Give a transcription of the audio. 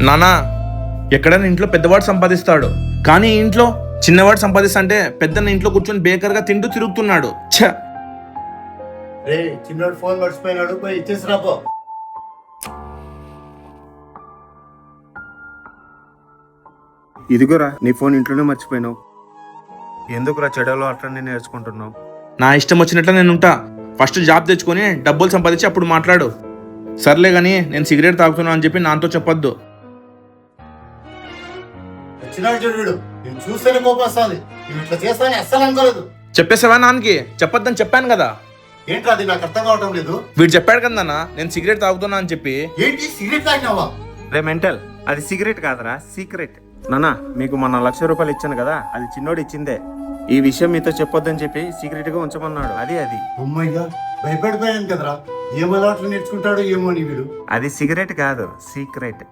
నానా, ఎక్కడైనా ఇంట్లో పెద్దవాడు సంపాదిస్తాడు, కానీ ఈ ఇంట్లో చిన్నవాడు సంపాదిస్తా అంటే పెద్దన్న ఇంట్లో కూర్చొని బేకర్గా తింటూ తిరుగుతున్నాడు. ఛ! రే చిన్నోడు ఫోన్ మర్చిపోయినాడు, పోయి ఇచ్చేసి రాపో. ఇదిగోరా నీ ఫోన్ ఇంట్లోనే మర్చిపోయినావు. ఎందుకురా చెడలో అట్లనే నేర్చుకుంటున్నావు? నా ఇష్టం వచ్చినట్లు నేను ఉంటా. ఫస్ట్ జాబ్ తెచ్చుకొని డబ్బులు సంపాదించి అప్పుడు మాట్లాడు. సర్లే కానీ నేను సిగరెట్ తాగుతున్నా అని చెప్పి నాతో చెప్పొద్దు. వచ్చినాడు చూడు వీడు, నేను చూస్తేనే కోపం వస్తుంది. నువ్వు ఇట్లా చేస్తానని అస్సలు అనుకోలేదు. చెప్పేసావా నాన్నకి? చెప్పొద్దని చెప్పాను కదా. ఏంట్రా అది నాకు అర్థం కావటం లేదు. వీడు చెప్పాడు కదా నాన్న నేను సిగరెట్ తాగుతున్నా అని చెప్పి. ఏంటి సిగరెట్ తాగినావా? రే మెంటల్, అది సిగరెట్ కాదురా, సీక్రెట్. నానా, మీకు మొన్న 1,00,000 రూపాయలు ఇచ్చాను కదా, అది చిన్నోడు ఇచ్చిందే. ఈ విషయం మీతో చెప్పొద్దని చెప్పి సీక్రెట్ గా ఉంచమన్నాడు. అది అమ్మయ్యా, భయపడిపోయాను కదరా. ఏం అలవాట్లు నేర్చుకుంటాడో ఏమో నీ వీడు. అది సిగరెట్ కాదు, సీక్రెట్.